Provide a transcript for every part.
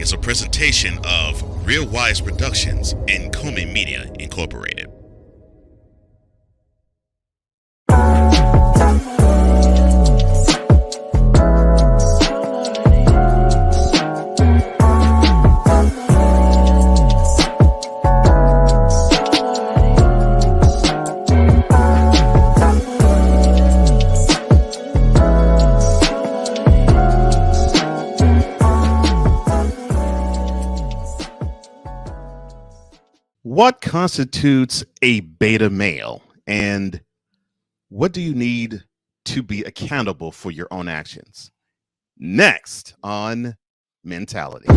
is a presentation of Real Wise Productions and Comey Media Incorporated. What constitutes a beta male, and what do you need to be accountable for your own actions? Next on Mentality.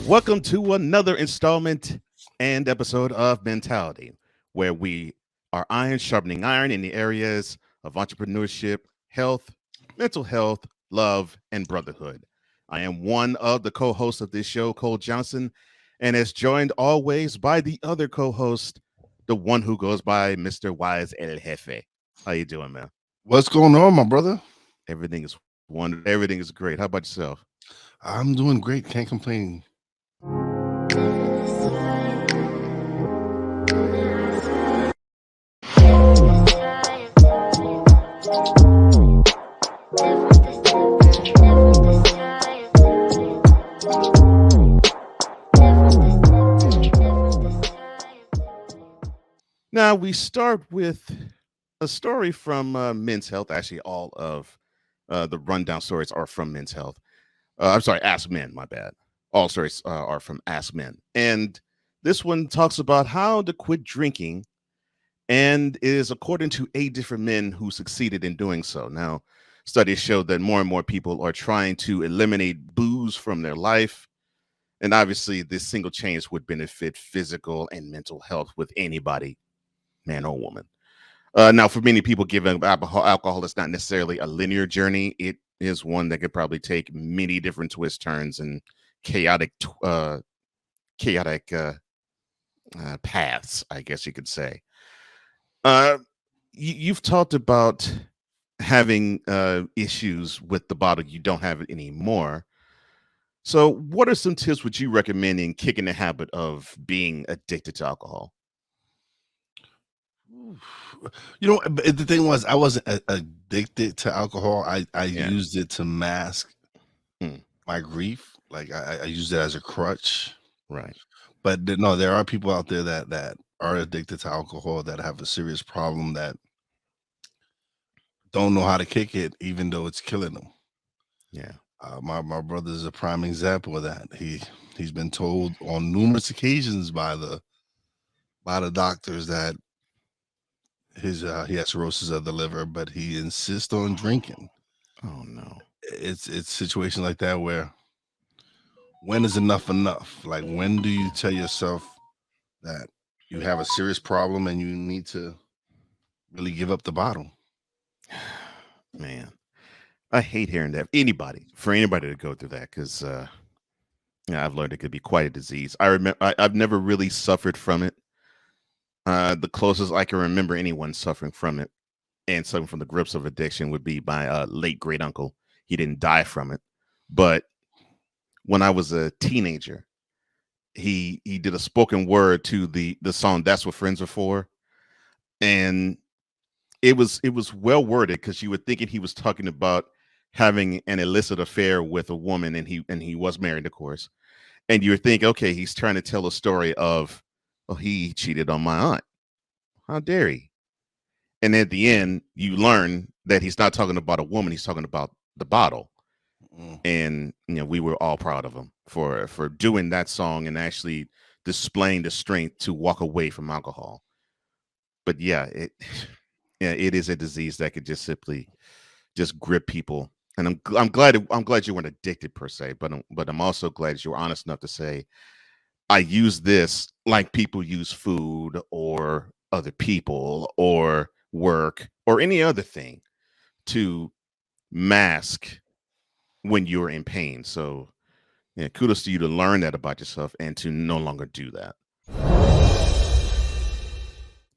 Welcome to another installment and episode of Mentality, where we are iron sharpening iron in the areas of entrepreneurship, health, mental health, love, and brotherhood. I am one of the co-hosts of this show, Cole Johnson, and is joined always by the other co-host, the one who goes by Mr. Wize El Jefe. How you doing, man? What's going on, my brother? Everything is wonderful. Everything is great. How about yourself? I'm doing great. Can't complain. Now we start with a story from Men's Health. Actually, all of the rundown stories are from Men's Health. I'm sorry, Ask Men, my bad. All stories are from Ask Men. And this one talks about how to quit drinking, and it is according to 8 different men who succeeded in doing so. Now, studies show that more and more people are trying to eliminate booze from their life. And obviously, this single change would benefit physical and mental health with anybody, man or woman. Now, for many people, giving up alcohol is not necessarily a linear journey. It is one that could probably take many different twists, turns, and chaotic paths, I guess you could say. You've talked about having issues with the bottle. You don't have it anymore. So what are some tips would you recommend in kicking the habit of being addicted to alcohol? But the thing was, I wasn't addicted to alcohol. I Yeah. used it to mask Hmm. my grief. Like I used it as a crutch. Right. But no, there are people out there that are addicted to alcohol that have a serious problem that don't know how to kick it, even though it's killing them. Yeah. My brother is a prime example of that. He's been told on numerous occasions by the doctors that he has cirrhosis of the liver, but he insists on drinking. Oh no. It's situations like that where when is enough enough? Like, when do you tell yourself that you have a serious problem and you need to really give up the bottle? Man, I hate hearing that. For anybody to go through that, because I've learned it could be quite a disease. I've never really suffered from it. The closest I can remember anyone suffering from it and suffering from the grips of addiction would be my late great uncle. He didn't die from it, but when I was a teenager, he did a spoken word to the song "That's What Friends Are For," and it was well worded because you were thinking he was talking about having an illicit affair with a woman, and he was married, of course. And you would think, okay, he's trying to tell a story of, oh, he cheated on my aunt. How dare he? And at the end, you learn that he's not talking about a woman; he's talking about the bottle. Mm. And we were all proud of him for doing that song and actually displaying the strength to walk away from alcohol. But yeah, it yeah, it is a disease that could just simply just grip people. And I'm glad you weren't addicted per se, but I'm also glad you were honest enough to say I use this like people use food or other people or work or any other thing to mask when you're in pain. So yeah, kudos to you to learn that about yourself and to no longer do that.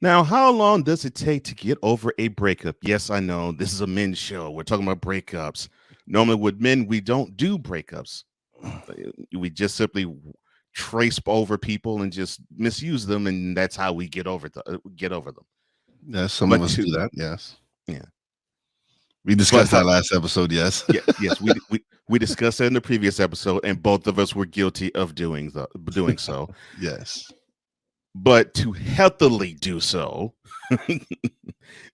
Now, how long does it take to get over a breakup? Yes, I know this is a men's show. We're talking about breakups. Normally, with men, we don't do breakups. We just simply trace over people and just misuse them, and that's how we get over them. Yes, some of But us to do that. Yes, yeah, we but discussed how, that last episode. Yes, yeah, yes, we discussed that in the previous episode, and both of us were guilty of doing so. yes. But to healthily do so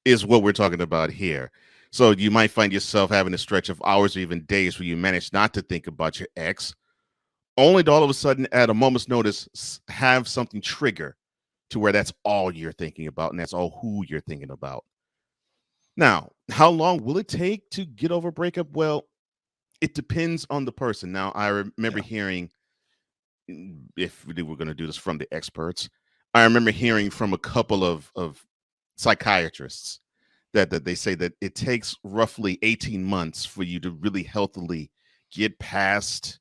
is what we're talking about here. So you might find yourself having a stretch of hours or even days where you manage not to think about your ex, only to all of a sudden, at a moment's notice, have something trigger to where that's all you're thinking about and that's all who you're thinking about. Now, how long will it take to get over a breakup? Well, it depends on the person. Now, I remember Yeah. hearing, if we were going to do this from the experts, I remember hearing from a couple of psychiatrists that they say that it takes roughly 18 months for you to really healthily get past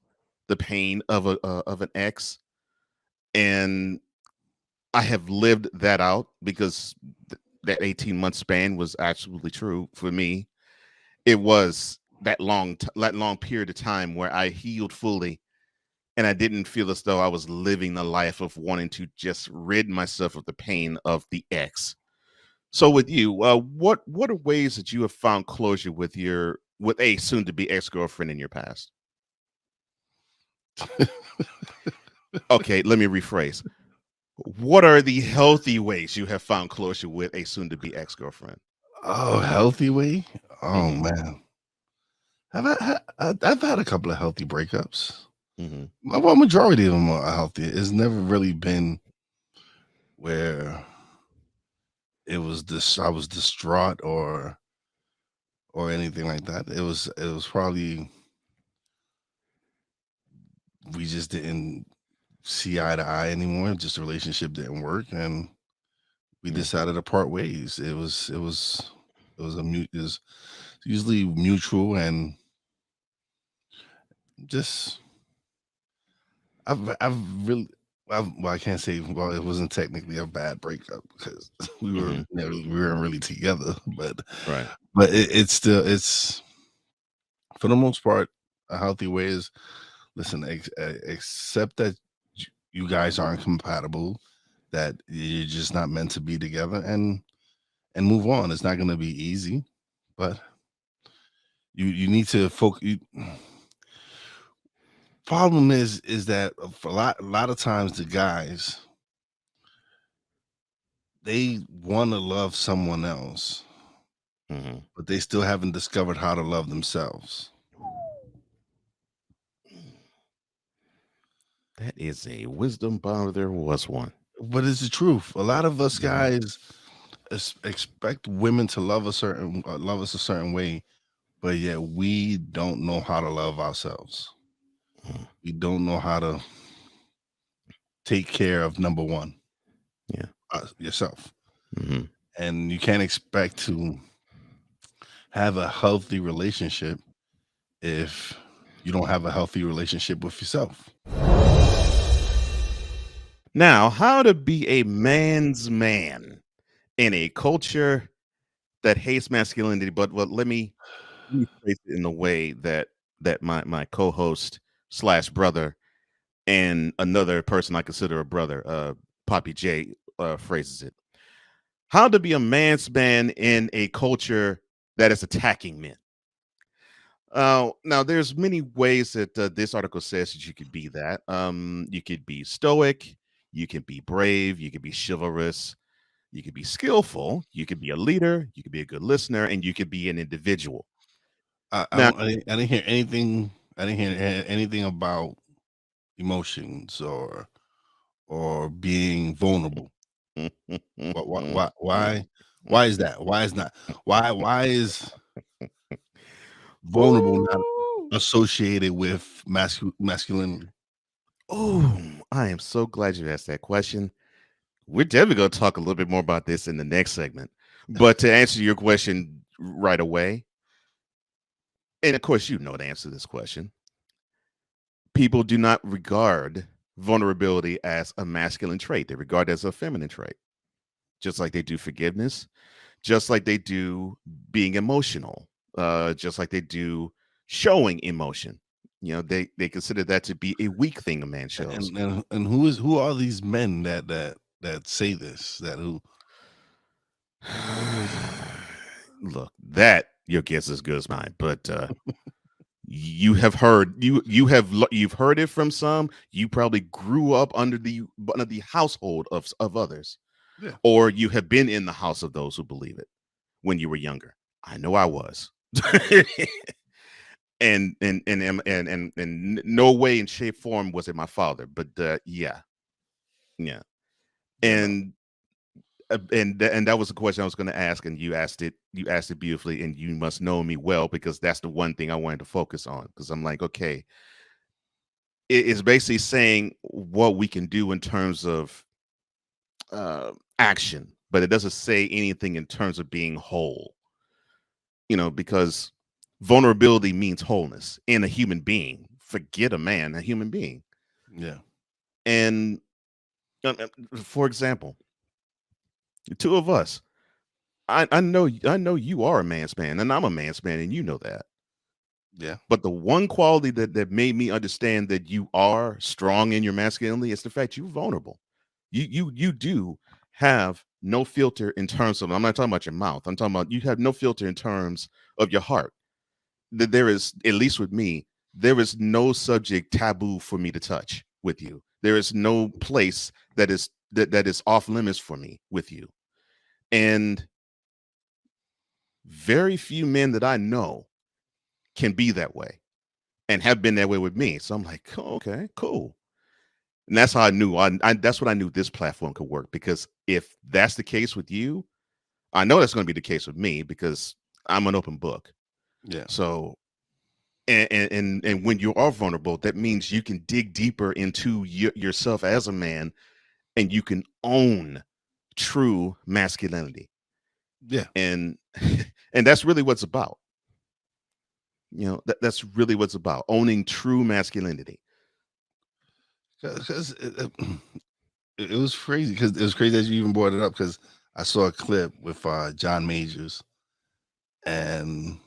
the pain of an ex. And I have lived that out because that 18-month span was absolutely true for me. It was that long period of time where I healed fully and I didn't feel as though I was living the life of wanting to just rid myself of the pain of the ex. So with you, what are ways that you have found closure with a soon to be ex girlfriend in your past? Okay, let me rephrase. What are the healthy ways you have found closure with a soon to be ex girlfriend? Oh, healthy way. Oh Hmm. man, I've had a couple of healthy breakups. Hmm. Well, majority of them are healthy. It's never really been where it was this I was distraught or anything like that. It was probably we just didn't see eye to eye anymore. Just the relationship didn't work, and we Yeah. decided to part ways. It was usually mutual and just I've really well, I can't say well it wasn't technically a bad breakup because Hmm. we weren't really together, Right. but it's still it's for the most part a healthy way is listen accept that you guys aren't compatible, that you're just not meant to be together, and move on. It's not going to be easy, but you need to focus. Problem is that for a lot of times the guys they want to love someone else, Hmm. but they still haven't discovered how to love themselves. That is a wisdom bomb. There was one. But it's the truth. A lot of us Hmm. guys expect women to love us a certain way, but yet we don't know how to love ourselves. We don't know how to take care of number one, Yeah. yourself, Hmm. and you can't expect to have a healthy relationship if you don't have a healthy relationship with yourself. Now, how to be a man's man in a culture that hates masculinity, but well, let me phrase it in the way that my co-host slash brother and another person I consider a brother, Poppy J, phrases it. How to be a man's man in a culture that is attacking men. Now there's many ways that this article says that you could be that. You could be stoic, you can be brave, you could be chivalrous, you could be skillful, you could be a leader, you could be a good listener, and you could be an individual. Now, I didn't hear anything. I didn't hear anything about emotions or being vulnerable? Why is that? Why is not? Why is vulnerable not Ooh. associated with masculinity? Oh, I am so glad you asked that question. We're definitely going to talk a little bit more about this in the next segment. But to answer your question right away, and of course, you know the answer to this question, people do not regard vulnerability as a masculine trait. They regard it as a feminine trait, just like they do forgiveness, just like they do being emotional, just like they do showing emotion. They consider that to be a weak thing a man shows. And who are these men that say this? That who Look, that your guess is as good as mine, but you have heard you've heard it from some. You probably grew up under the household of others, Yeah. or you have been in the house of those who believe it when you were younger. I know I was. And no way in shape form was it my father, but yeah, yeah. Yeah, no. And that was the question I was going to ask, and you asked it beautifully, and you must know me well, because that's the one thing I wanted to focus on, because I'm like, okay, it's basically saying what we can do in terms of action, but it doesn't say anything in terms of being whole, because vulnerability means wholeness in a human being. Forget a man, a human being. Yeah. And for example, the two of us, I know you are a man's man, and I'm a man's man, and you know that. Yeah. But the one quality that made me understand that you are strong in your masculinity is the fact you're vulnerable. You do have no filter in terms of, I'm not talking about your mouth. I'm talking about you have no filter in terms of your heart. That there is, at least with me, there is no subject taboo for me to touch with you. There is no place that is off limits for me with you. And very few men that I know can be that way and have been that way with me. So I'm like, oh, okay, cool. And that's how I knew. That's what I knew this platform could work, because if that's the case with you, I know that's going to be the case with me, because I'm an open book. Yeah. So, and when you are vulnerable, that means you can dig deeper into yourself as a man, and you can own true masculinity. Yeah. And and that's really what's about. That's really what's about, owning true masculinity. Because it was crazy, because it was crazy that you even brought it up, because I saw a clip with John Majors, and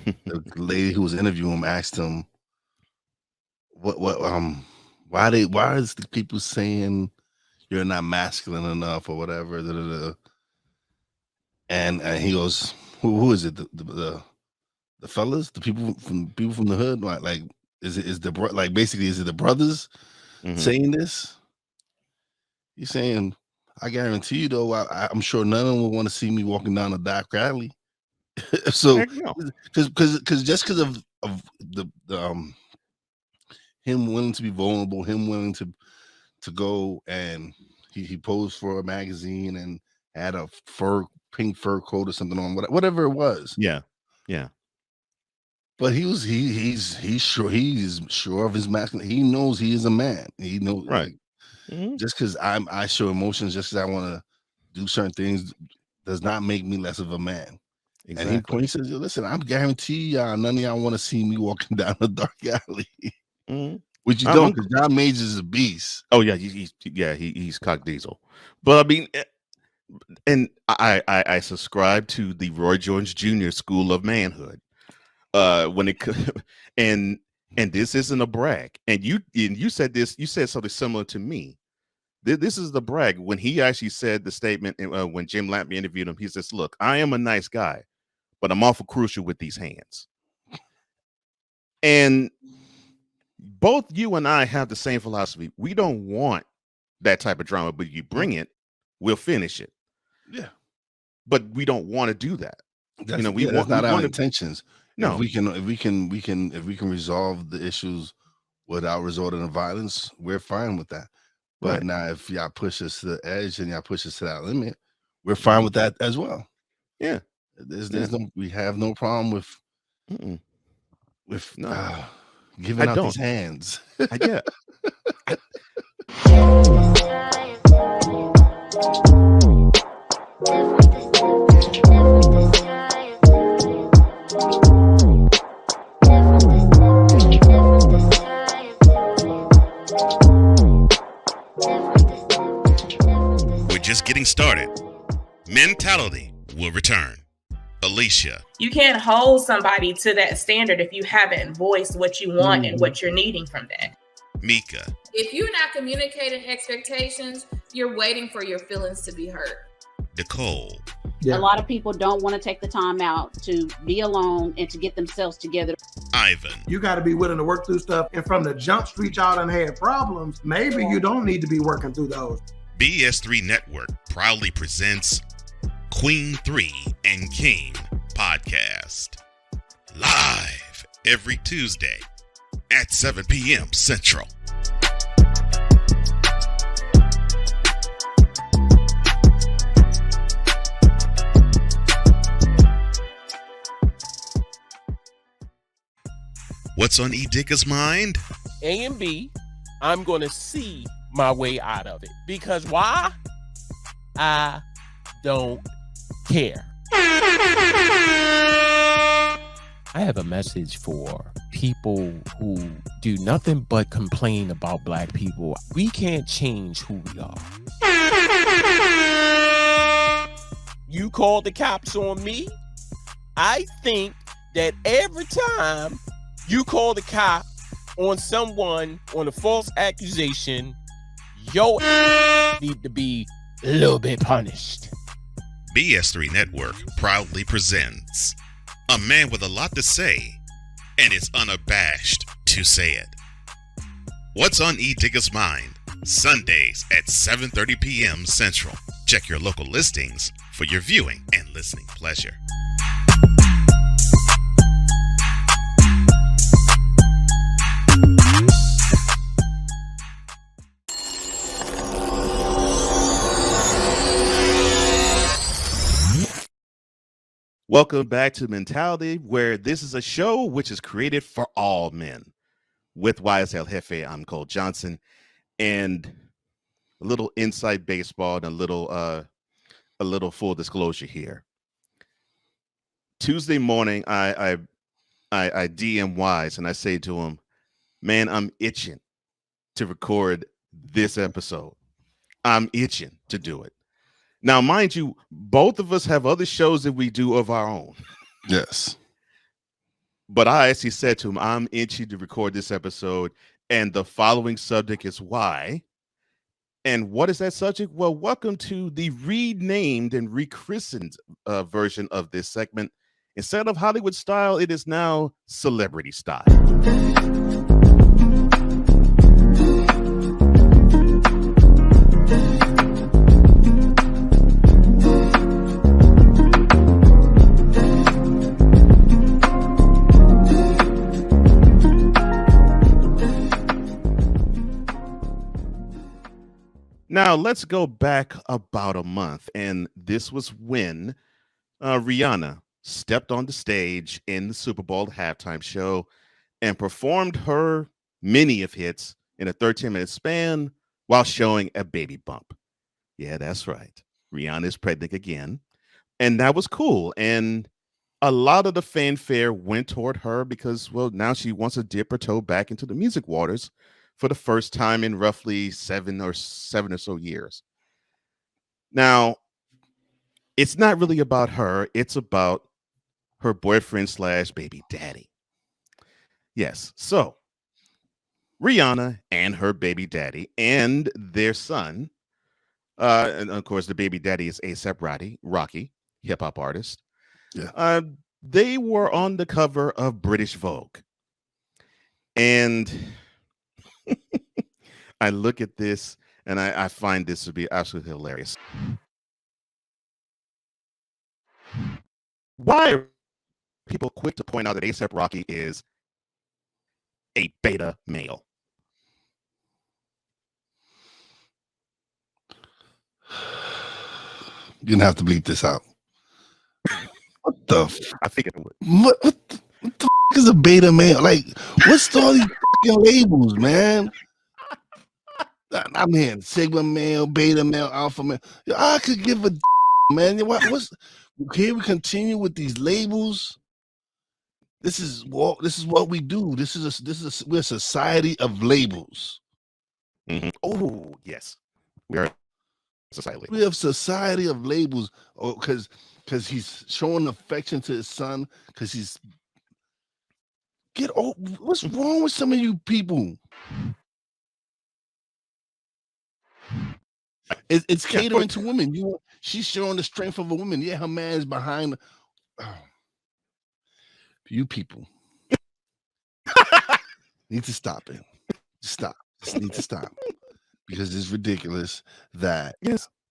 the lady who was interviewing him asked him what why is the people saying you're not masculine enough or whatever, da, da, da. And he goes, who is it, the fellas, the people from the hood, like is the like basically is it the brothers Hmm. saying this? He's saying, I guarantee you though, I'm sure none of them will want to see me walking down a dark alley. So Heck no. because just because of the him willing to be vulnerable, him willing to go, and he posed for a magazine and had a pink fur coat or something on, whatever it was. Yeah. Yeah. But he's sure of his masculine. He knows he is a man. He knows, Right. like, Hmm. just because I show emotions, just because I want to do certain things, does not make me less of a man. And he Exactly. points, says, listen, I guarantee y'all, none of y'all want to see me walking down a dark alley. Hmm. Which you I'm, don't, I'm because John Majors is a beast. Oh yeah, he's cock diesel. But I mean, and I subscribe to the Roy Jones Jr. school of manhood. When it and and this isn't a brag. And you said this. You said something similar to me. This is the brag when he actually said the statement, when Jim Lampy interviewed him. He says, "Look, I am a nice guy, but I'm awful crucial with these hands." And both you and I have the same philosophy. We don't want that type of drama, but you Mm, bring it, we'll finish it. yeah, But we don't want to do that. that's We not our want to. intentions. No. If we can resolve the issues without resorting to violence, we're fine with that. But Right. now, if y'all push us to the edge and y'all push us to that limit, we're fine with that as well. Yeah. There's no, we have no problem with Mm-mm. with No, giving I out these don't. hands. Yeah. I, We're just getting started. Mentality will return. Alicia. You can't hold somebody to that standard if you haven't voiced what you want and what you're needing from that. Mika. If you're not communicating expectations, you're waiting for your feelings to be hurt. Nicole. Yeah. A lot of people don't want to take the time out to be alone and to get themselves together. Ivan. You got to be willing to work through stuff. And from the jump street, y'all done had problems. Maybe you don't need to be working through those. BS3 Network proudly presents Queen 3 and King podcast. Live every Tuesday at 7 p.m. Central. What's on E. Dicka's mind? A and B, I'm going to see my way out of it. Because why? I don't care. I have a message for people who do nothing but complain about black people. We can't change who we are. You call the cops on me? I think that every time you call the cop on someone on a false accusation, your need to be a little bit punished. BS3 Network proudly presents a man with a lot to say and is unabashed to say it. What's on E. Digger's mind? Sundays at 7:30 p.m. Central. Check your local listings for your viewing and listening pleasure. welcome back to Mentality, where this is a show which is created for all men. With YSL Jefe, I'm Cole Johnson, and a little inside baseball and a little full disclosure here. Tuesday morning, I DM Wise and I say to him, "Man, I'm itching to record this episode. I'm itching to do it." Now, mind you, both of us have other shows that we do of our own. Yes. But I actually said to him, I'm itching to record this episode, and the following subject is why. And what is that subject? Well, welcome to the renamed and rechristened version of this segment. Instead of Hollywood style, it is now celebrity style. Now, let's go back about a month, and this was when Rihanna stepped on the stage in the Super Bowl halftime show and performed her many of hits in a 13-minute span while showing a baby bump. Yeah, that's right. Rihanna is pregnant again, and that was cool. And a lot of the fanfare went toward her because, well, now she wants to dip her toe back into the music waters for the first time in roughly seven or so years. Now, it's not really about her. It's about her boyfriend / baby daddy. Yes. So Rihanna and her baby daddy and their son, and of course, the baby daddy is A$AP Rocky, hip hop artist. Yeah. They were on the cover of British Vogue. And I look at this and I find this to be absolutely hilarious. Why are people quick to point out that A$AP Rocky is a beta male? You're gonna have to bleep this out. What the? I think it would. What the is a beta male? Like, what's all these fucking labels, man? I'm hearing sigma male, beta male, alpha male. I could give a man. What's here? We continue with these labels. This is what we do. We're a society of labels. Mm-hmm. Oh yes, we are society. We have society of labels. Oh, because he's showing affection to his son. Because he's what's wrong with some of you people? It's catering to women. She's showing the strength of a woman. Yeah, her man's behind. You people need to stop it. Stop. Just need to stop because it's ridiculous that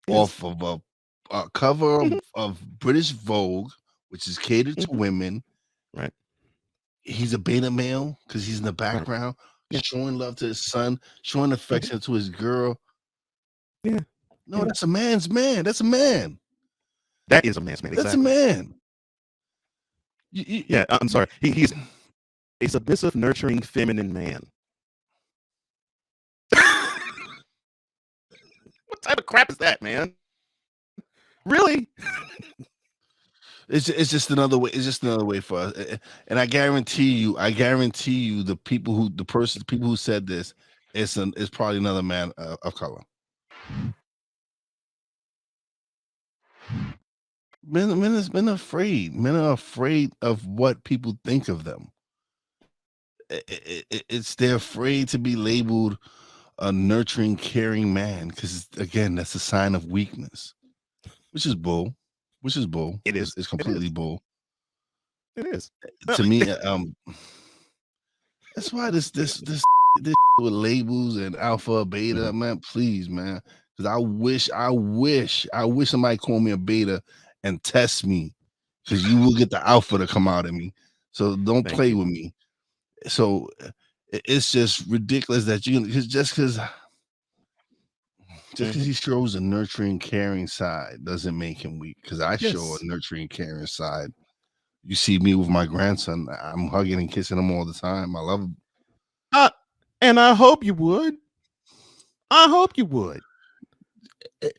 off of a cover of British Vogue, which is catered to women, right? He's a beta male because he's in the background, showing love to his son, showing affection to his girl. Yeah. No, that's a man's man. That's a man. That is a man's man. That's exactly. a man. Yeah, I'm sorry. He's a submissive, nurturing, feminine man. What type of crap is that, man? Really? It's just another way. It's just another way for us. And I guarantee you, the people who said this is probably another man of color. Men are afraid. Men are afraid of what people think of them. They're afraid to be labeled a nurturing, caring man because again, that's a sign of weakness, which is bull. It is. It's completely bull. It is. To me, that's why this with labels and alpha, beta, man. Please, man, because I wish somebody called me a beta and test me, because you will get the alpha to come out of me. So don't play with me. So it's just ridiculous that just because he shows a nurturing, caring side doesn't make him weak. Because I show a nurturing, caring side. You see me with my grandson. I'm hugging and kissing him all the time. I love him. And I hope you would.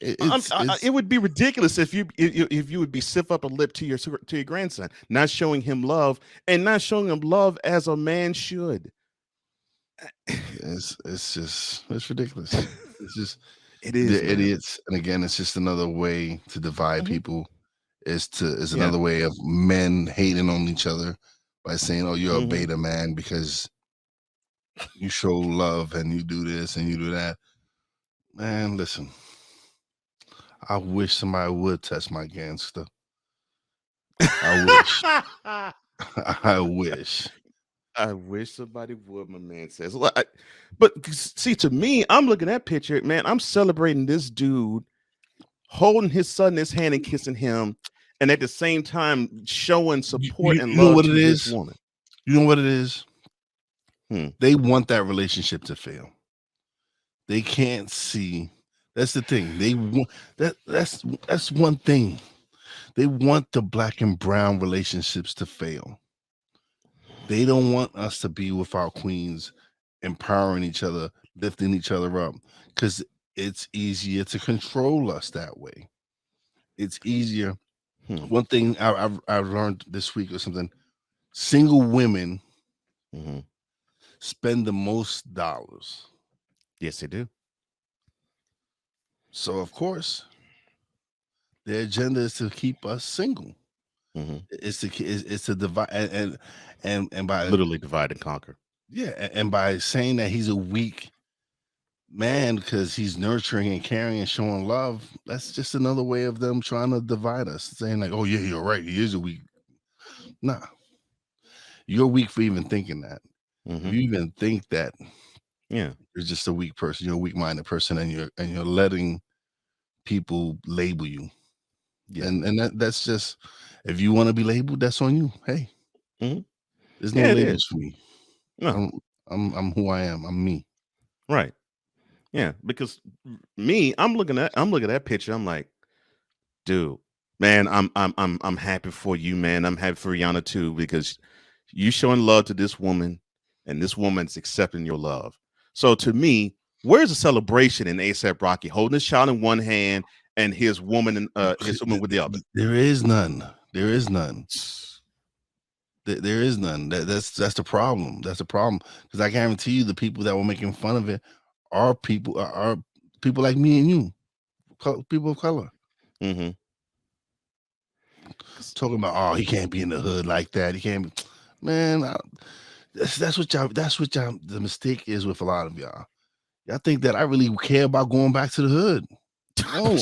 It would be ridiculous if you would be stiff upper lip to your grandson, not showing him love and not showing him love as a man should. It's ridiculous. It's just it is. They're idiots, and again, it's just another way to divide people. Is another way of men hating on each other by saying, "Oh, you're a beta man because you show love and you do this and you do that." Man, listen. I wish somebody would test my gangster. I wish. I wish somebody would, my man says. But see, to me, I'm looking at that picture, man. I'm celebrating this dude holding his son in his hand and kissing him, and at the same time showing support and love to this woman. You know what it is? They want that relationship to fail. They can't see. That's the thing. They want that's one thing. They want the black and brown relationships to fail. They don't want us to be with our queens, empowering each other, lifting each other up, because it's easier to control us that way. It's easier. One thing I've learned this week or something: single women spend the most dollars. Yes, they do. So of course, their agenda is to keep us single. It's to divide and by literally divide and conquer. Yeah, and by saying that he's a weak man because he's nurturing and caring and showing love, that's just another way of them trying to divide us. Saying like, "Oh yeah, you're right. He is a weak." Nah, you're weak for even thinking that. If you even think that, you're just a weak person. You're a weak-minded person, and you're letting people label you. Yeah. And that's just, if you want to be labeled, that's on you. Hey, there's no labels for me. No, I'm who I am. I'm me. Right. Yeah, because me, I'm looking at that picture. I'm like, Dude, man, I'm happy for you, man. I'm happy for Rihanna too, because you showing love to this woman, and this woman's accepting your love. So to me, where's the celebration in ASAP Rocky holding his child in one hand and his woman with the other? There is none. There is none. There is none. That's the problem. That's the problem. Because I guarantee you, the people that were making fun of it are people like me and you, people of color. Mm-hmm. Talking about, oh, he can't be in the hood like that. He can't be, man. That's what y'all. The mistake is with a lot of y'all. Y'all think that I really care about going back to the hood. No,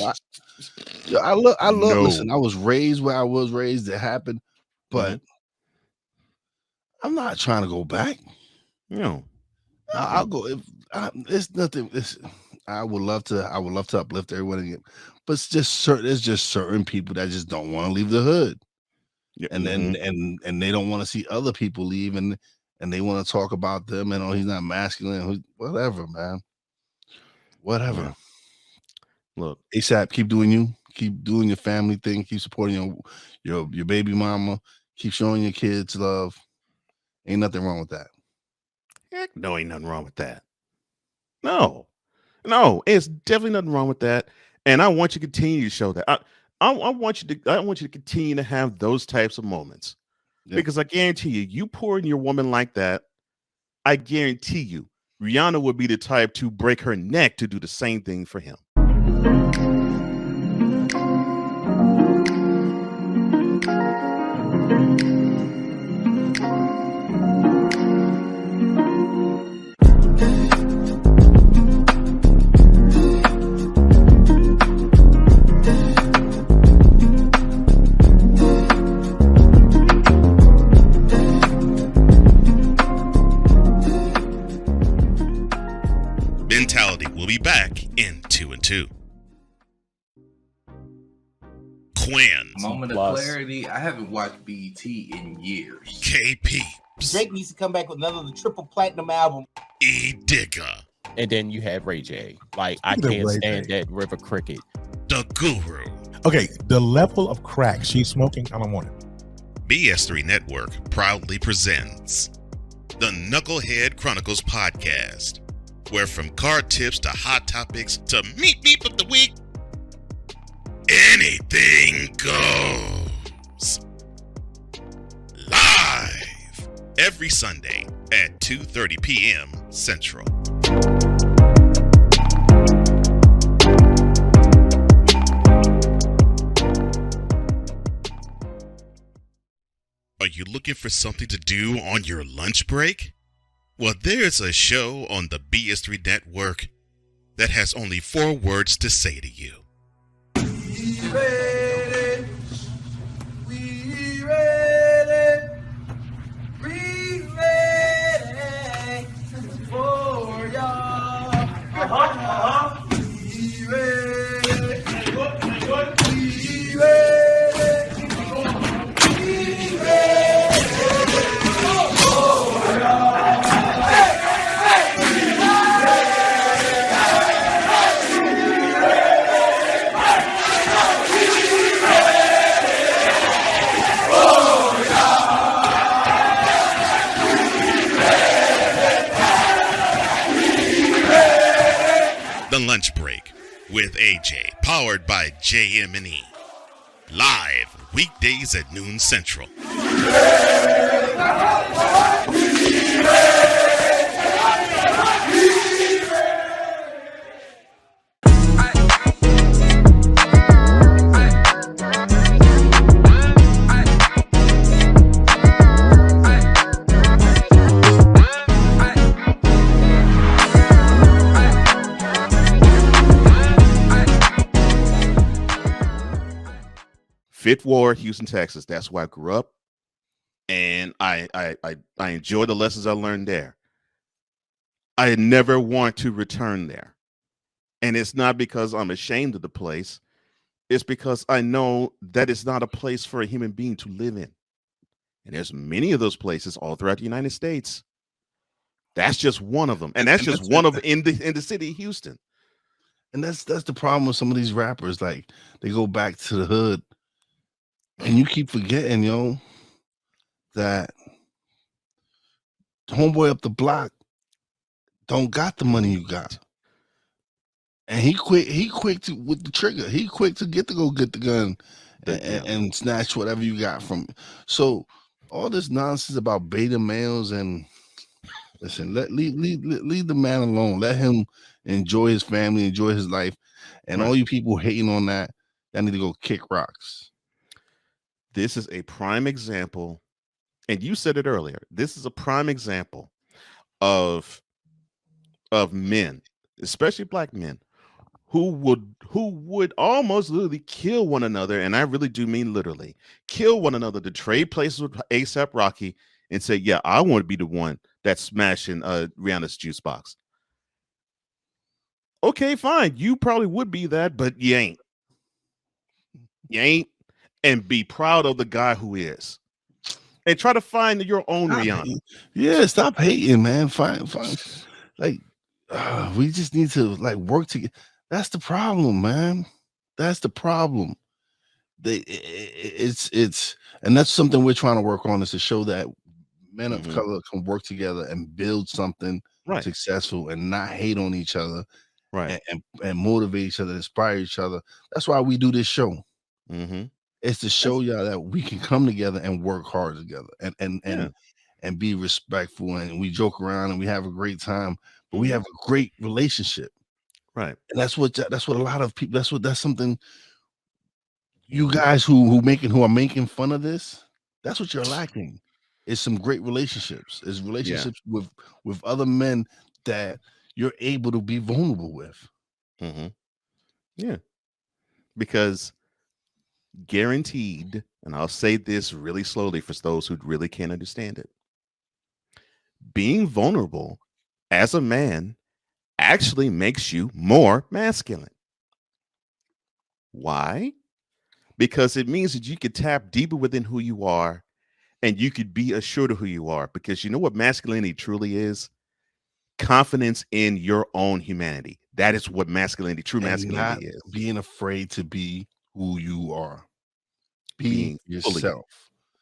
I love. No. Listen, I was raised where I was raised. It happened, but I'm not trying to go back. No, I'll go. If it's nothing. I would love to uplift everyone again, but there's just certain people that just don't want to leave the hood, and then and they don't want to see other people leave, and they want to talk about them, and he's not masculine, whatever, man, whatever. Yeah. Look, ASAP, keep doing your family thing, keep supporting your baby mama, keep showing your kids love. Ain't nothing wrong with that. Heck no, ain't nothing wrong with that. No, it's definitely nothing wrong with that. And I want you to continue to show that. I want you to continue to have those types of moments, because I guarantee you pouring your woman like that, I guarantee you, Rihanna would be the type to break her neck to do the same thing for him. Mentality will be back in 2 and 2. Quinn. Moment of clarity. I haven't watched BET in years. KP. Drake needs to come back with another triple platinum album. E Digger. And then you have Ray J. Like, I can't stand that River Cricket. The Guru. Okay, the level of crack she's smoking, I don't want it. BS3 Network proudly presents the Knucklehead Chronicles podcast, where from card tips to hot topics to meep of the week, anything goes. Live every Sunday at 2:30 p.m. Central. Are you looking for something to do on your lunch break? Well, there's a show on the BS3 Network that has only 4 words to say to you. We ready. We ready. We ready for y'all. We ready. We ready. The Lunch Break with AJ, powered by JM&E. Live weekdays at noon Central. Fifth Ward, Houston, Texas. That's where I grew up, and I enjoy the lessons I learned there. I never want to return there, and it's not because I'm ashamed of the place. It's because I know that it's not a place for a human being to live in, and there's many of those places all throughout the United States. That's just one of them, and that's just one of in the city of Houston. And that's the problem with some of these rappers. Like they go back to the hood, and you keep forgetting, that homeboy up the block don't got the money you got. And he quick to with the trigger. He quick to get the gun and snatch whatever you got from. So all this nonsense about beta males and listen, leave the man alone. Let him enjoy his family, enjoy his life. And all you people hating on that need to go kick rocks. This is a prime example, and you said it earlier. This is a prime example of men, especially black men, who would almost literally kill one another, and I really do mean literally kill one another to trade places with ASAP Rocky and say, yeah, I want to be the one that's smashing Rihanna's juice box. Okay, fine. You probably would be that, but you ain't. You ain't. And be proud of the guy who is. And try to find your own Rihanna. Yeah, stop hating, man. Fine. Like, we just need to work together. That's the problem, man. That's the problem. It's and that's something we're trying to work on, is to show that men of color can work together and build something successful and not hate on each other, and motivate each other, inspire each other. That's why we do this show. It's to show y'all that we can come together and work hard together and be respectful, and we joke around and we have a great time, but we have a great relationship. Right. And that's what a lot of people, that's something you guys who are making fun of this, that's what you're lacking. Is some great relationships. Is relationships with other men that you're able to be vulnerable with. Yeah. Because guaranteed, and I'll say this really slowly for those who really can't understand it, being vulnerable as a man actually makes you more masculine. Why? Because it means that you could tap deeper within who you are, and you could be assured of who you are. Because you know what masculinity truly is? Confidence in your own humanity. That is what masculinity, true masculinity, is. Being afraid to be who you are. Being yourself. Fully,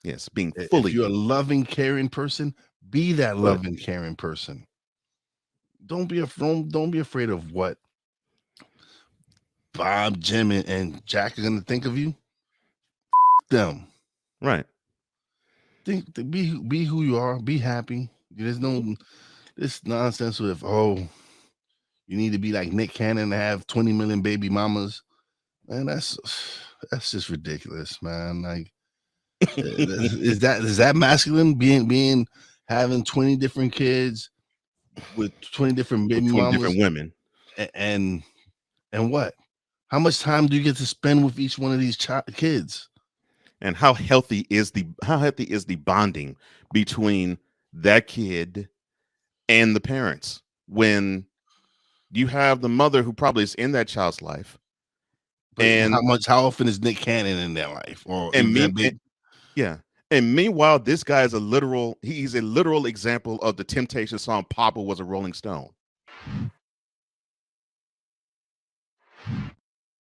yes, being fully. If you're a loving, caring person, be that loving, caring person. Don't be afraid of what Bob, Jim, and Jack are gonna think of you. Them. Right. Be who you are. Be happy. There's no this nonsense with you need to be like Nick Cannon and have 20 million baby mamas. Man, that's just ridiculous, man. Like, is that masculine? Being having 20 different kids with 20 different baby mamas, different women, and what? How much time do you get to spend with each one of these kids? And how healthy is the bonding between that kid and the parents when you have the mother who probably is in that child's life? But and how often is Nick Cannon in their life? And meanwhile, this guy is he's a literal example of the Temptation song Papa Was a Rolling Stone.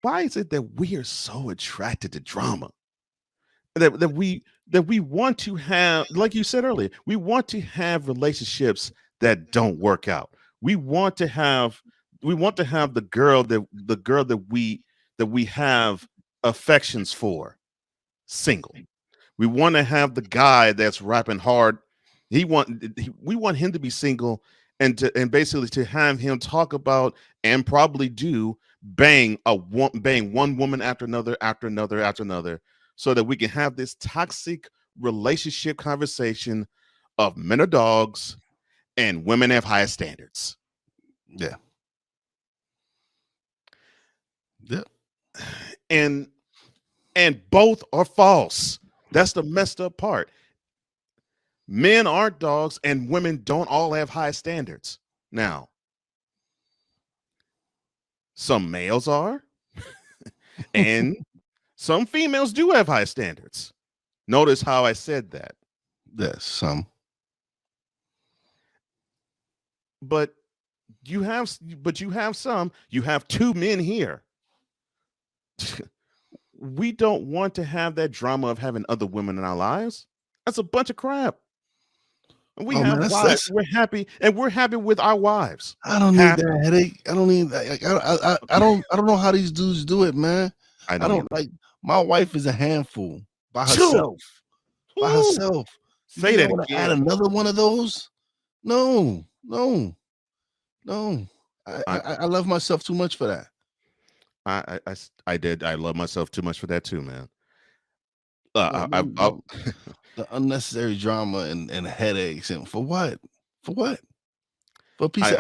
Why is it that we are so attracted to drama? That we want to have, like you said earlier, we want to have relationships that don't work out. We want to have the girl that we have affections for single. We want to have the guy that's rapping hard. We want him to be single and basically to have him talk about and probably do bang one woman after another, so that we can have this toxic relationship conversation of men are dogs and women have higher standards. Yeah. Yep. And both are false. That's the messed up part. Men aren't dogs and women don't all have high standards. Now, some males are, and some females do have high standards. Notice how I said that. Yes, some. But you have some. You have two men here. We don't want to have that drama of having other women in our lives. That's a bunch of crap. And we have wives. We're happy, and we're happy with our wives. I don't need that headache. I don't need that. I don't know how these dudes do it, man. I don't like. My wife is a handful by herself. By herself. Say that again. Add another one of those? No. I love myself too much for that. I did. I love myself too much for that too, man. The unnecessary drama and headaches and for what? For a piece of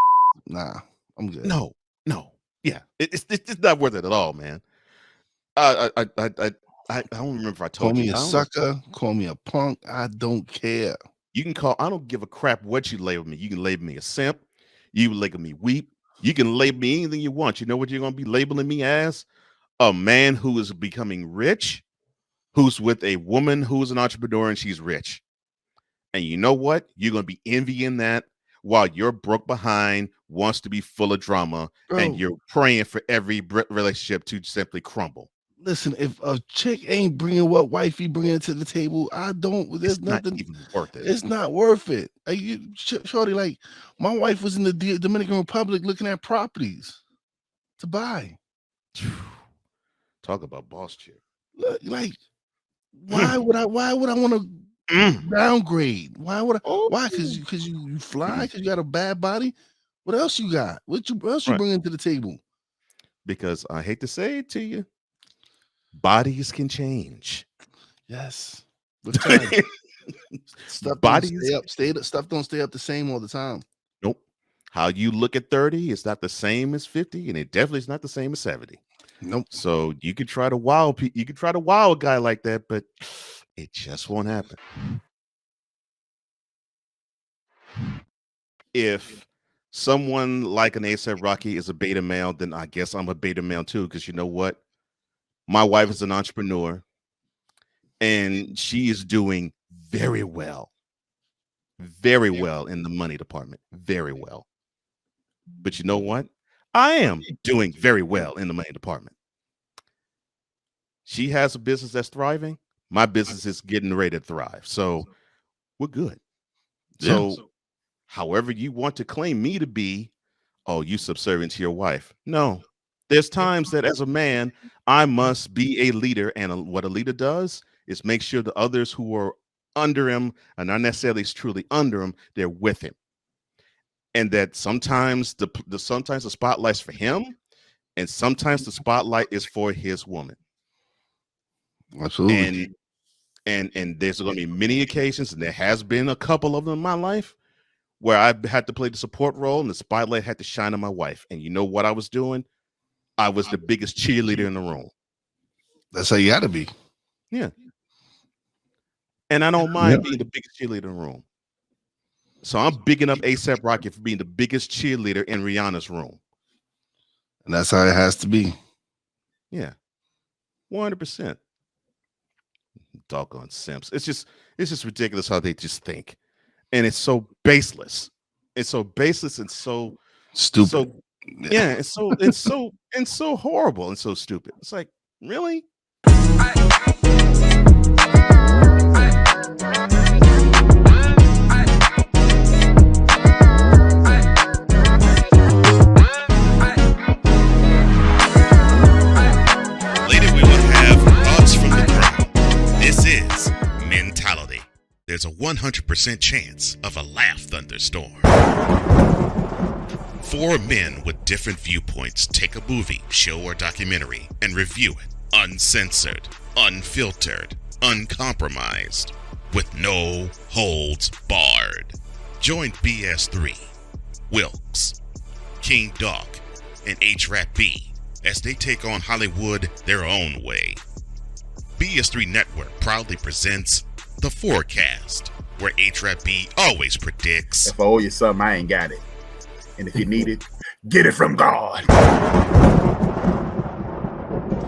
nah. I'm good. No. Yeah, it's not worth it at all, man. I don't remember if I told you. Call me a sucker. Call me a punk. I don't care. You can call. I don't give a crap what you label me. You can label me a simp. You can label me weep. You can label me anything you want. You know what you're going to be labeling me as? A man who is becoming rich, who's with a woman who's an entrepreneur and she's rich. And you know what? You're going to be envying that while you're broke behind, wants to be full of drama, and you're praying for every relationship to simply crumble. Listen, if a chick ain't bringing what wifey bringing to the table, there's nothing even worth it. It's not worth it. Like, shorty, like my wife was in the Dominican Republic looking at properties to buy. Talk about boss chick. Look, like, why would I want to downgrade? Why? Because you fly? Because you got a bad body? What else you got? What else you bringing to the table? Because I hate to say it to you, bodies can change. Yes. Stuff don't stay up the same all the time. Nope. How you look at 30 is not the same as 50, and it definitely is not the same as 70. Nope. So you could try to wow a guy like that, but it just won't happen. If someone like an A$AP Rocky is a beta male, then I guess I'm a beta male too, because you know what? My wife is an entrepreneur, and she is doing very well in the money department. Very well. But you know what? I am doing very well in the money department. She has a business that's thriving. My business is getting ready to thrive. So we're good. So however you want to claim me to be, oh, you subservient to your wife. No. There's times that as a man, I must be a leader. And what a leader does is make sure the others who are under him and not necessarily truly under him, they're with him. And that sometimes sometimes the spotlight's for him, and sometimes the spotlight is for his woman. Absolutely. And there's going to be many occasions, and there has been a couple of them in my life, where I had to play the support role, and the spotlight had to shine on my wife. And you know what I was doing? I was the biggest cheerleader in the room. That's how you got to be. Yeah. And I don't mind being the biggest cheerleader in the room. So I'm bigging up A$AP Rocky for being the biggest cheerleader in Rihanna's room. And that's how it has to be. Yeah. 100%. Doggone simps. It's just ridiculous how they just think. And it's so baseless. It's so baseless and so stupid. So, yeah, it's so horrible and so stupid. It's like, really? There's a 100% chance of a laugh thunderstorm. 4 men with different viewpoints take a movie, show, or documentary and review it uncensored, unfiltered, uncompromised, with no holds barred. Join BS3, Wilkes, King Doc, and H-Rap B as they take on Hollywood their own way. BS3 Network proudly presents The Forecast, where H-Rap B always predicts, if I owe you something, I ain't got it. And if you need it, get it from God.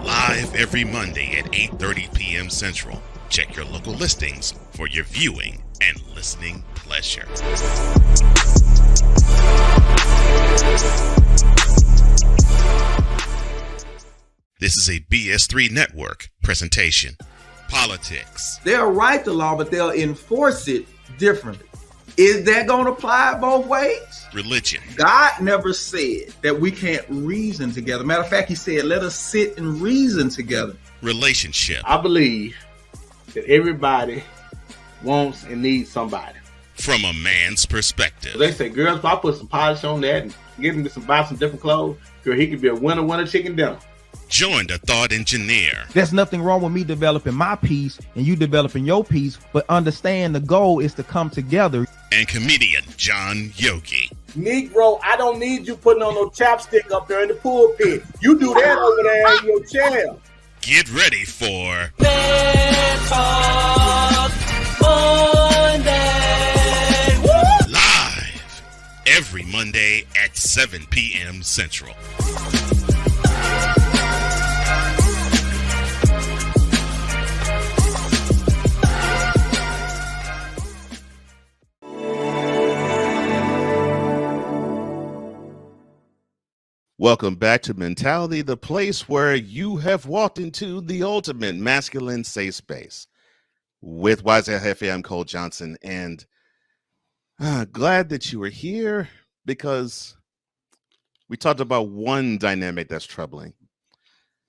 Live every Monday at 8:30 p.m. Central. Check your local listings for your viewing and listening pleasure. This is a BS3 Network presentation. Politics. They'll write the law, but they'll enforce it differently. Is that going to apply both ways? Religion. God never said that we can't reason together. Matter of fact, he said, let us sit and reason together. Relationship. I believe that everybody wants and needs somebody. From a man's perspective. They say, girls, if I put some polish on that and get him to buy some different clothes, girl, he could be a winner chicken dinner. Join the thought engineer. There's nothing wrong with me developing my piece and you developing your piece, but understand the goal is to come together. And comedian John Yogi. Negro, I don't need you putting on no chapstick up there in the pulpit. You do that over there in your chair. Get ready for Let's Talk Monday. Woo! Live every Monday at 7 p.m. Central. Welcome back to Mentality, the place where you have walked into the ultimate masculine safe space. With Wize and I'm Cole Johnson, and glad that you were here because we talked about one dynamic that's troubling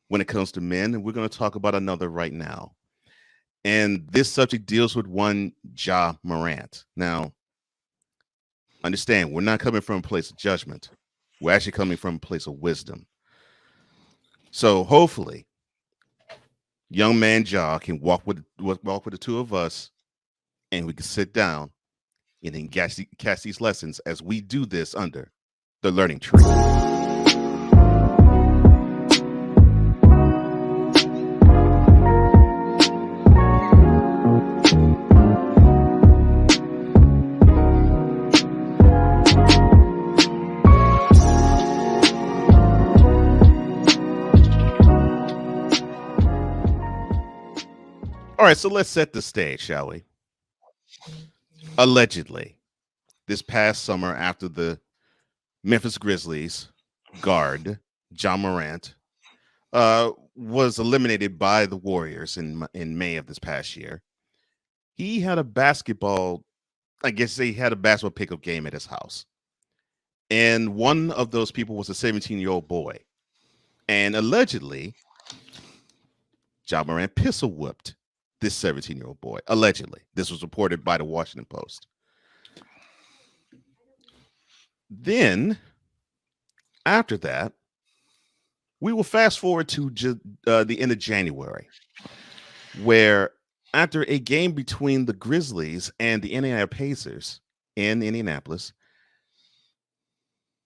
when it comes to men, and we're going to talk about another right now. And this subject deals with one Morant. Now, understand, we're not coming from a place of judgment. We're actually coming from a place of wisdom. So hopefully, young man Ja can walk with the two of us, and we can sit down and then cast these lessons as we do this under the learning tree. All right, so let's set the stage, shall we? Allegedly, this past summer after the Memphis Grizzlies guard, Morant, was eliminated by the Warriors in May of this past year, he had a basketball pickup game at his house. And one of those people was a 17-year-old boy. And allegedly, Morant pistol whooped this 17-year-old boy, allegedly. This was reported by the Washington Post. Then, after that, we will fast forward to the end of January, where after a game between the Grizzlies and the Indiana Pacers in Indianapolis,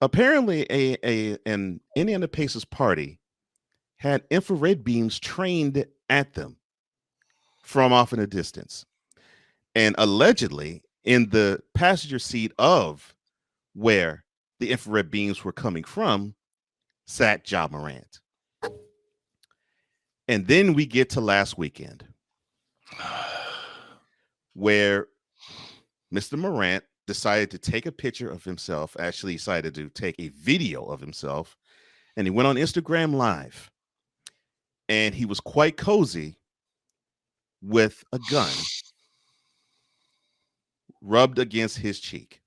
apparently an Indiana Pacers party had infrared beams trained at them from off in a distance. And allegedly, in the passenger seat of where the infrared beams were coming from, sat Morant. And then we get to last weekend, where Mr. Morant decided to take a picture of himself, actually decided to take a video of himself, and he went on Instagram Live. And he was quite cozy with a gun rubbed against his cheek.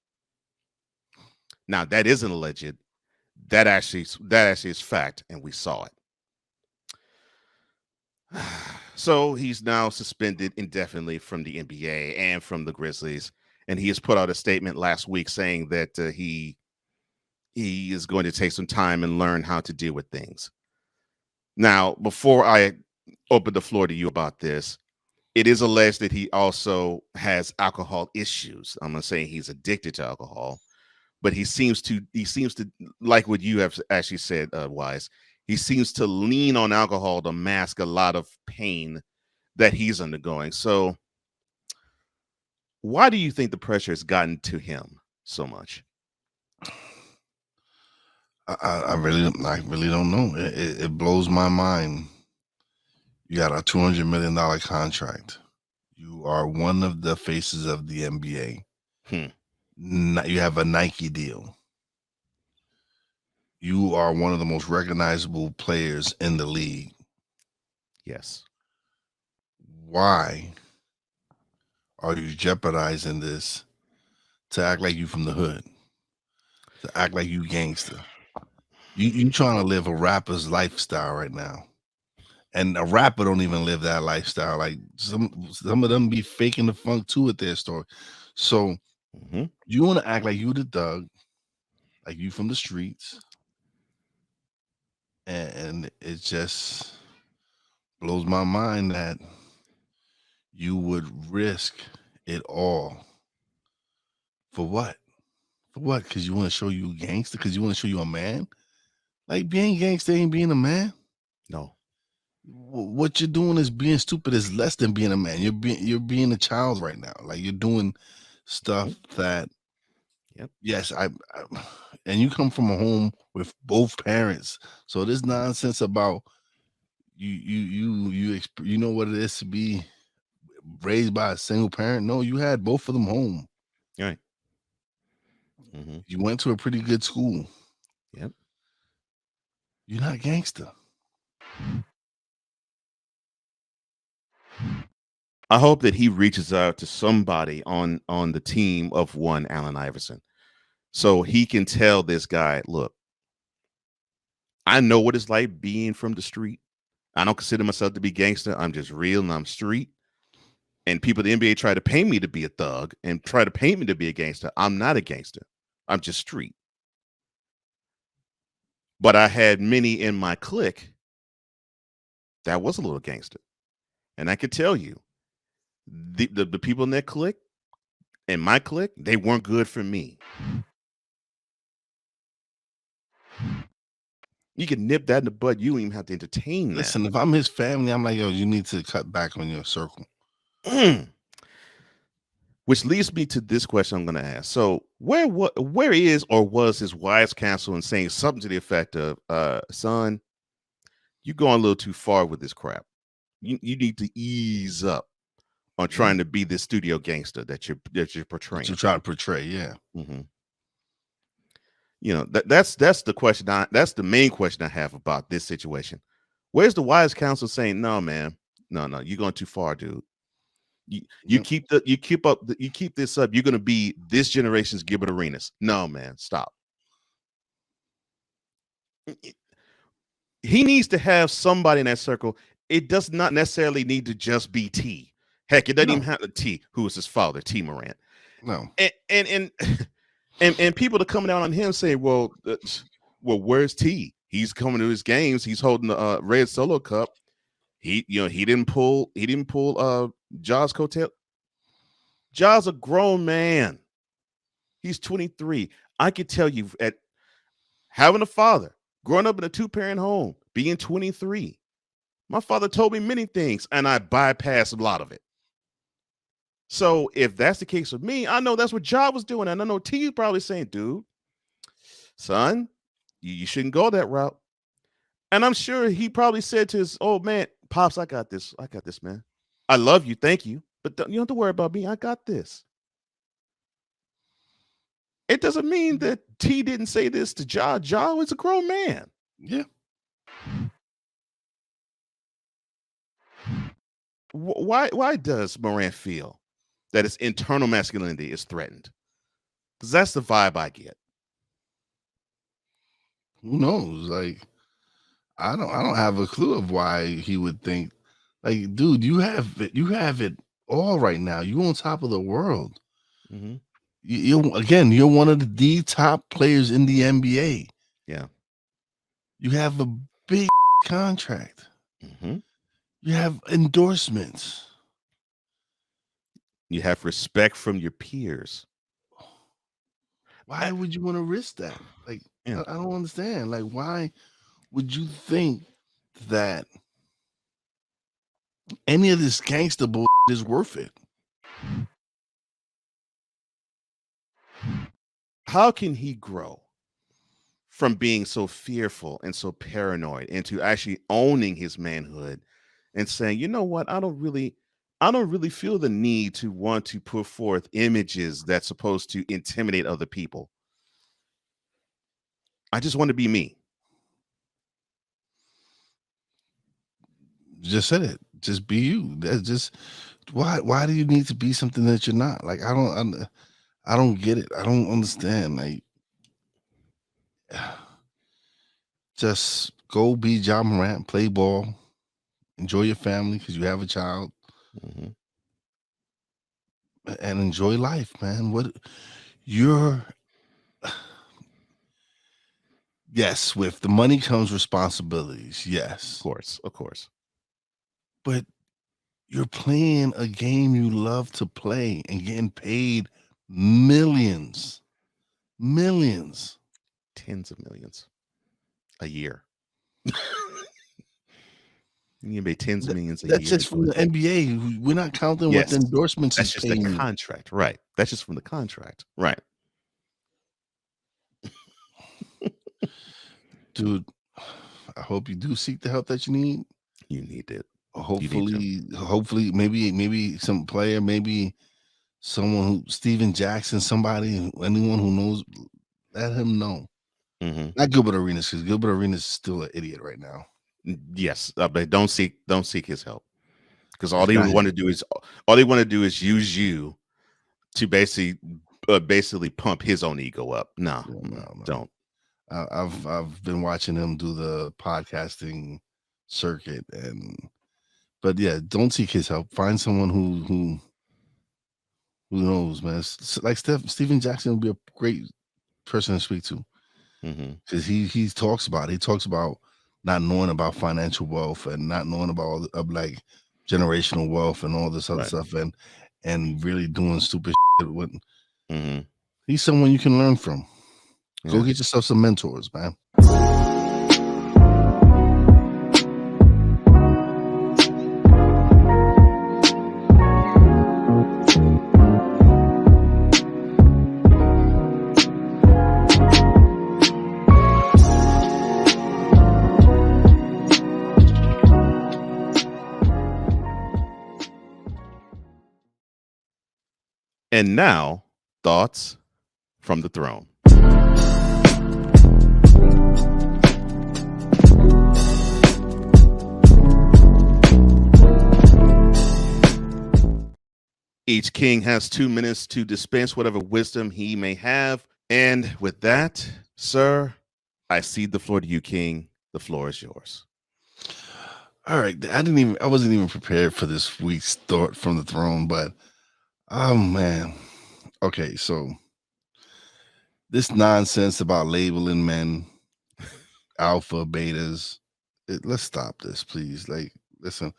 Now, that isn't alleged. That actually is fact, and we saw it. So he's now suspended indefinitely from the NBA and from the Grizzlies, and he has put out a statement last week saying that he is going to take some time and learn how to deal with things. Now, before I open the floor to you about this, it is alleged that he also has alcohol issues. I'm going to say he's addicted to alcohol, but he seems to like what you have actually said, Wize. He seems to lean on alcohol to mask a lot of pain that he's undergoing. So why do you think the pressure has gotten to him so much? I really don't know. It blows my mind. You got a $200 million contract. You are one of the faces of the NBA. You have a Nike deal. You are one of the most recognizable players in the league. Yes. Why are you jeopardizing this to act like you from the hood? To act like you gangster? You trying to live a rapper's lifestyle right now. And a rapper don't even live that lifestyle. Like some of them be faking the funk too at their story. So you want to act like you the thug, like you from the streets. And it just blows my mind that you would risk it all. For what? For what? Because you want to show you gangster? Because you want to show you a man? Like being gangster ain't being a man. No. What you're doing is being stupid is less than being a man. You're being a child right now. Like you're doing stuff that yes, I and you come from a home with both parents. So this nonsense about you know what it is to be raised by a single parent. No, you had both of them home. Right. You went to a pretty good school. Yep. You're not gangster. I hope that he reaches out to somebody on the team of one Allen Iverson, so he can tell this guy, look, I know what it's like being from the street. I don't consider myself to be gangster. I'm just real and I'm street. And people at the NBA try to paint me to be a thug and try to paint me to be a gangster. I'm not a gangster. I'm just street. But I had many in my clique that was a little gangster. And I could tell you, the people in that clique, in my clique, they weren't good for me. You can nip that in the bud. You don't even have to entertain that. Listen, if I'm his family, I'm like, yo, you need to cut back on your circle. Which leads me to this question I'm going to ask. So where is or was his wise counsel in saying something to the effect of, son, you're going a little too far with this crap. You need to ease up on trying to be this studio gangster that you're portraying. To try to portray, yeah. You know, that's the question. That's the main question I have about this situation. Where's the wise counsel saying, no, man, no, you're going too far, dude. You keep this up. You're going to be this generation's Gilbert Arenas. No, man, stop. He needs to have somebody in that circle. It does not necessarily need to just be T. Heck, it doesn't even have to T, who is his father, T. Morant. No. And people are coming out on him saying, well, where's T? He's coming to his games. He's holding the red Solo cup. He didn't pull Ja's coattail. Ja's a grown man. He's 23. I could tell you, at having a father, growing up in a 2-parent home, being 23, my father told me many things, and I bypassed a lot of it. So if that's the case with me, I know that's what Ja was doing, and I know T is probably saying, dude, son, you shouldn't go that route. And I'm sure he probably said to his old man, Pops, I got this, man. I love you, thank you, but you don't have to worry about me. I got this. It doesn't mean that T didn't say this to Ja. Ja was a grown man. Yeah. Why does Morant feel that his internal masculinity is threatened? Because that's the vibe I get. Who knows? Like, I don't have a clue of why he would think, like, dude, you have it all right now. You on top of the world. You're one of the top players in the NBA. Yeah. You have a big contract. You have endorsements. You have respect from your peers. Why would you want to risk that? Like, I don't understand. Like, why would you think that any of this gangster bull is worth it? How can he grow from being so fearful and so paranoid into actually owning his manhood and saying, you know what, I'm I don't really feel the need to want to put forth images that's supposed to intimidate other people. I just want to be me. Just said it. Just be you. That's just why do you need to be something that you're not? Like I don't get it. I don't understand. Like just go be John Morant, play ball, enjoy your family because you have a child, and enjoy life, man. What you're yes, with the money comes responsibilities. Yes, Of course. But you're playing a game you love to play and getting paid millions, tens of millions a year. You get paid tens of millions a That's year. just from the NBA. We're not counting what the endorsements that's is just paying the you. contract, right? That's just from the contract, right? Dude, I hope you do seek the help that you need. You need it. Hopefully, maybe some player, maybe someone who Steven Jackson, somebody, anyone who knows, let him know. Not Gilbert Arenas, because Gilbert Arenas is still an idiot right now. Yes, but don't seek his help, because all they want to do is use you to basically pump his own ego up. No, don't. I've been watching him do the podcasting circuit, but yeah, don't seek his help. Find someone who knows, man. Like Steven Jackson would be a great person to speak to, because he talks about not knowing about financial wealth and not knowing about like generational wealth and all this other stuff, and really doing stupid shit with. He's someone you can learn from. Go get yourself some mentors, man. And now, thoughts from the throne. Each king has 2 minutes to dispense whatever wisdom he may have. And with that, sir, I cede the floor to you, King. The floor is yours. All right. I wasn't even prepared for this week's thought from the throne, but oh man. Okay, so this nonsense about labeling men alpha, betas. Let's stop this, please. Like, listen,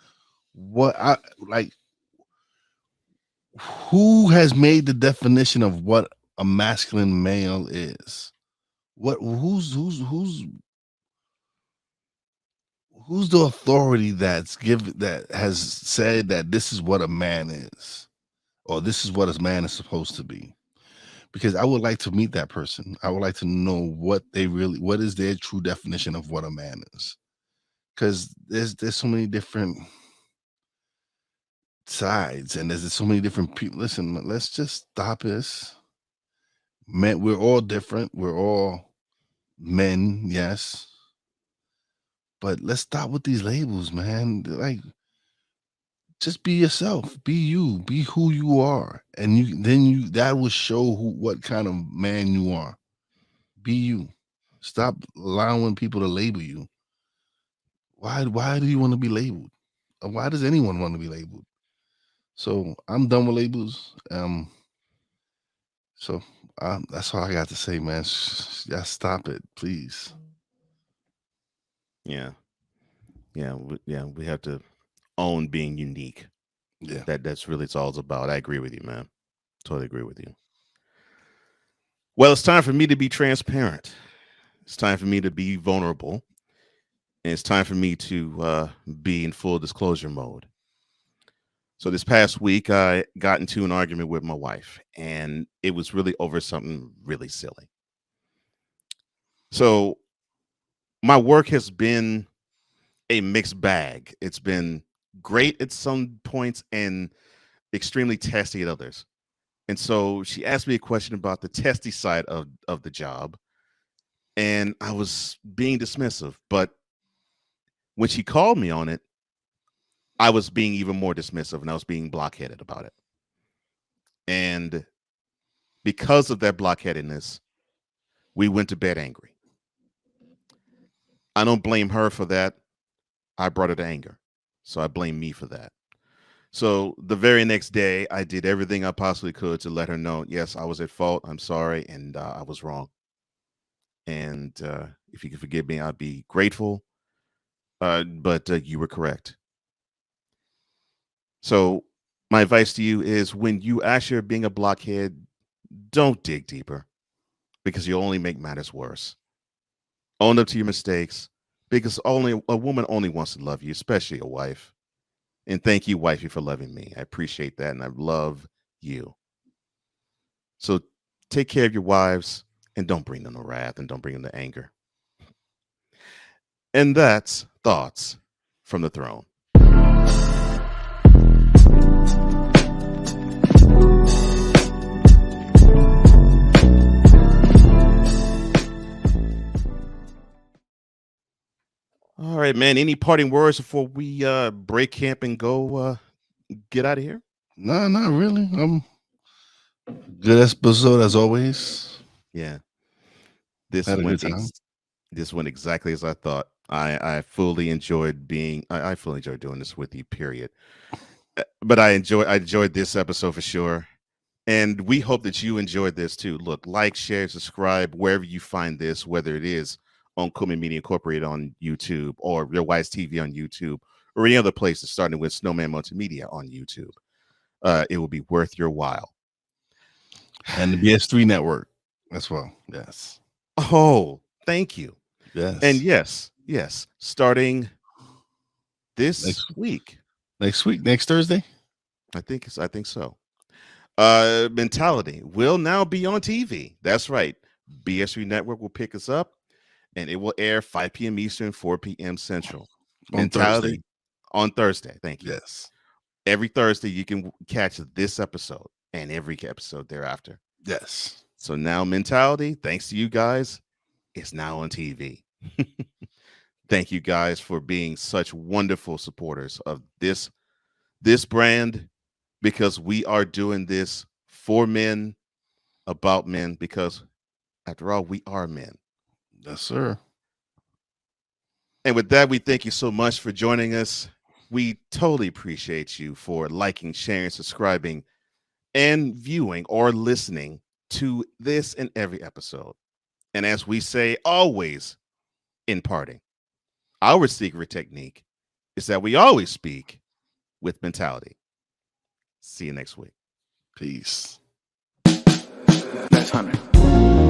who has made the definition of what a masculine male is? Who's the authority that has said that this is what a man is, or this is what a man is supposed to be? Because I would like to meet that person. I would like to know what is their true definition of what a man is. Because there's so many different sides, and there's so many different people. Listen, let's just stop this. Men, we're all different. We're all men, yes. But let's stop with these labels, man. Like, just be yourself. Be you. Be who you are, and that will show what kind of man you are. Be you. Stop allowing people to label you. Why do you want to be labeled? Or why does anyone want to be labeled? So I'm done with labels. So that's all I got to say, man. Just stop it, please. Yeah. We have to own being unique. Yeah, that's really it's all about. I agree with you, man. Totally agree with you. Well, it's time for me to be transparent. It's time for me to be vulnerable. And it's time for me to be in full disclosure mode. So this past week, I got into an argument with my wife, and it was really over something really silly. So my work has been a mixed bag. It's been great at some points and extremely testy at others. And so she asked me a question about the testy side of the job, and I was being dismissive. But when she called me on it, I was being even more dismissive, and I was being blockheaded about it. And because of that blockheadedness, we went to bed angry. I don't blame her for that. I brought her to anger. So I blame me for that. So the very next day, I did everything I possibly could to let her know, yes, I was at fault. I'm sorry. And I was wrong. And if you could forgive me, I'd be grateful. But you were correct. So my advice to you is when you actually are being a blockhead, don't dig deeper because you'll only make matters worse. Own up to your mistakes because only a woman only wants to love you, especially a wife. And thank you, wifey, for loving me. I appreciate that. And I love you. So take care of your wives and don't bring them to wrath and don't bring them to anger. And that's Thoughts from the Throne. All right, man. Any parting words before we break camp and go get out of here? No, not really. Good episode as always. Yeah. This Had a went good time. this went exactly as I thought. I fully enjoyed I fully enjoyed doing this with you, period. But I enjoyed this episode for sure. And we hope that you enjoyed this too. Look, like, share, subscribe wherever you find this, whether it is on Coleman Media Incorporated on YouTube or Real Wise TV on YouTube or any other places, starting with Snowman Multimedia on YouTube. It will be worth your while. And the BS3 network as well. Yes. Oh, thank you. Yes. And yes, starting this week. Next Thursday? I think so. Mentality will now be on TV. That's right. BS3 Network will pick us up and it will air 5 p.m. Eastern, 4 p.m. Central. Mentality on Thursday. Thank you. Yes. Every Thursday you can catch this episode and every episode thereafter. Yes. So now Mentality, thanks to you guys, is now on TV. Thank you guys for being such wonderful supporters of this brand, because we are doing this for men, about men, because after all, we are men. Yes, sir. And with that, we thank you so much for joining us. We totally appreciate you for liking, sharing, subscribing, and viewing or listening to this and every episode. And as we say always in parting, our secret technique is that we always speak with mentality. See you next week. Peace. That's 100.